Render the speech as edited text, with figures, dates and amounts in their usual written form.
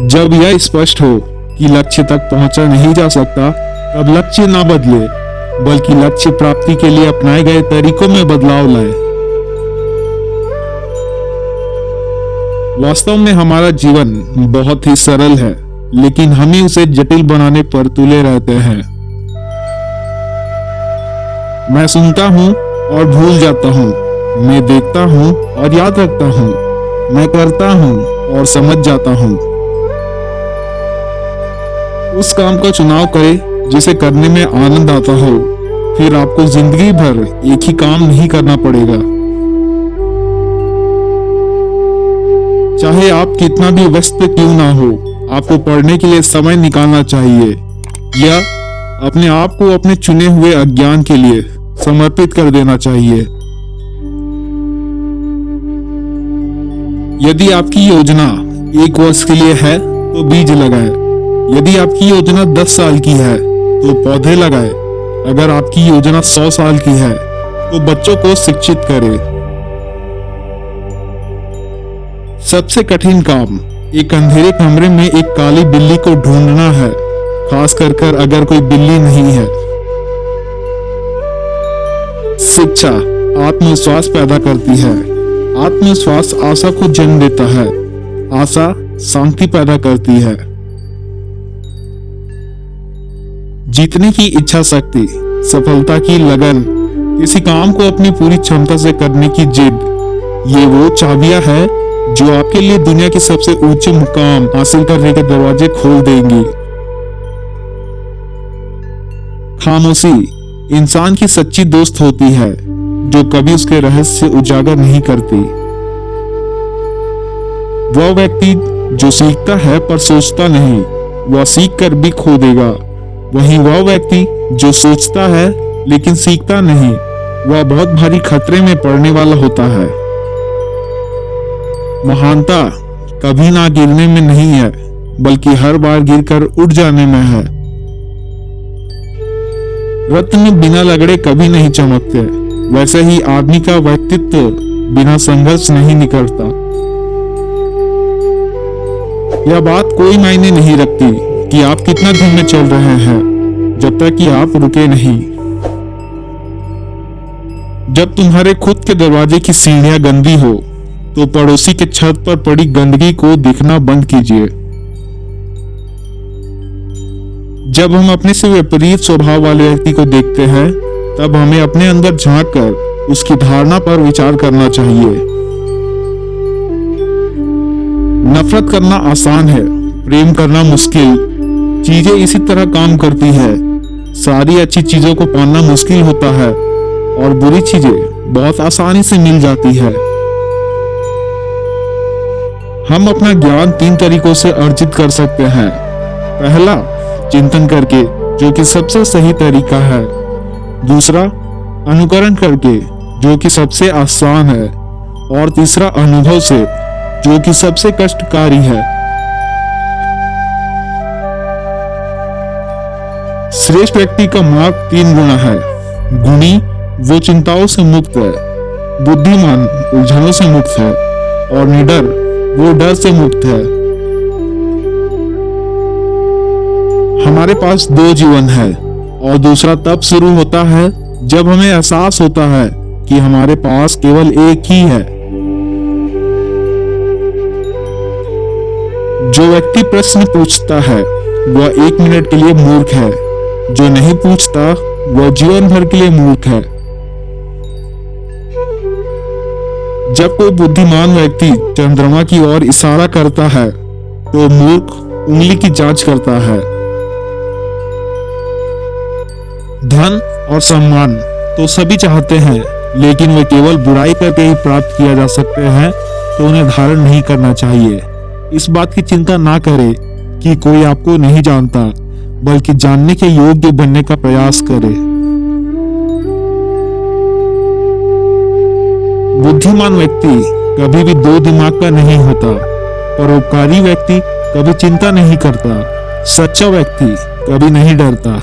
जब यह स्पष्ट हो कि लक्ष्य तक पहुंचा नहीं जा सकता, तब लक्ष्य ना बदले, बल्कि लक्ष्य प्राप्ति के लिए अपनाए गए तरीकों में बदलाव लाए। वास्तव में हमारा जीवन बहुत ही सरल है, लेकिन हम ही उसे जटिल बनाने पर तुले रहते हैं। मैं सुनता हूँ और भूल जाता हूँ, मैं देखता हूँ और याद रखता हूँ, मैं करता हूँ और समझ जाता हूँ। उस काम का चुनाव करें जिसे करने में आनंद आता हो, फिर आपको जिंदगी भर एक ही काम नहीं करना पड़ेगा। चाहे आप कितना भी व्यस्त क्यों ना हो, आपको पढ़ने के लिए समय निकालना चाहिए या अपने आप को अपने चुने हुए अज्ञान के लिए समर्पित कर देना चाहिए। यदि आपकी योजना 1 वर्ष के लिए है तो बीज लगाएं। यदि आपकी योजना 10 साल की है तो पौधे लगाएं। अगर आपकी योजना 100 साल की है तो बच्चों को शिक्षित करें। सबसे कठिन काम एक अंधेरे कमरे में एक काली बिल्ली को ढूंढना है, खास कर अगर कोई बिल्ली नहीं है। शिक्षा आत्मविश्वास पैदा करती है। आत्मविश्वास आशा को जन्म देता है। आशा शांति पैदा करती है। जीतने की इच्छा शक्ति, सफलता की लगन, किसी काम को अपनी पूरी क्षमता से करने की जिद, ये वो चाबियां हैं जो आपके लिए दुनिया के सबसे ऊंचे मुकाम हासिल करने के दरवाजे खोल देंगी। खामोशी इंसान की सच्ची दोस्त होती है, जो कभी उसके रहस्य उजागर नहीं करती। वह व्यक्ति जो सीखता है पर सोचता नहीं, वह सीख कर भी खो देगा। वहीं वह व्यक्ति जो सोचता है लेकिन सीखता नहीं, वह बहुत भारी खतरे में पड़ने वाला होता है। महानता कभी ना गिरने में नहीं है, बल्कि हर बार गिरकर उठ जाने में है। रत्न बिना लगड़े कभी नहीं चमकते, वैसे ही आदमी का व्यक्तित्व बिना संघर्ष नहीं निकलता। यह बात कोई मायने नहीं रखती कि आप कितना धूम में चल रहे हैं, जब तक कि आप रुके नहीं। जब तुम्हारे खुद के दरवाजे की सीढ़ियां गंदी हो, तो पड़ोसी के छत पर पड़ी गंदगी को दिखना बंद कीजिए। जब हम अपने से विपरीत स्वभाव वाले व्यक्ति को देखते हैं, तब हमें अपने अंदर झांक कर उसकी धारणा पर विचार करना चाहिए। नफरत करना आसान है, प्रेम करना मुश्किल। चीजें इसी तरह काम करती है। सारी अच्छी चीजों को पाना मुश्किल होता है और बुरी चीजें बहुत आसानी से मिल जाती है। हम अपना ज्ञान 3 तरीकों से अर्जित कर सकते हैं। पहला, चिंतन करके, जो कि सबसे सही तरीका है। दूसरा, अनुकरण करके, जो कि सबसे आसान है। और तीसरा, अनुभव से, जो कि सबसे कष्टकारी है। श्रेष्ठ व्यक्ति का मार्ग 3 गुना है। गुणी वो चिंताओं से मुक्त है, बुद्धिमान उलझनों से मुक्त है, और निडर वो डर से मुक्त है। हमारे पास 2 जीवन है, और दूसरा तब शुरू होता है जब हमें एहसास होता है कि हमारे पास केवल एक ही है। जो व्यक्ति प्रश्न पूछता है वह 1 मिनट के लिए मूर्ख है। जो नहीं पूछता वह जीवन भर के लिए मूर्ख है। जब कोई बुद्धिमान व्यक्ति चंद्रमा की ओर इशारा करता है, तो मूर्ख उंगली की जांच करता है। धन और सम्मान तो सभी चाहते हैं, लेकिन वे केवल बुराई करके ही प्राप्त किया जा सकते हैं, तो उन्हें धारण नहीं करना चाहिए। इस बात की चिंता ना करें कि कोई आपको नहीं जानता, बल्कि जानने के योग्य बनने का प्रयास करें। बुद्धिमान व्यक्ति कभी भी 2 दिमाग का नहीं होता। परोपकारी व्यक्ति कभी चिंता नहीं करता। सच्चा व्यक्ति कभी नहीं डरता।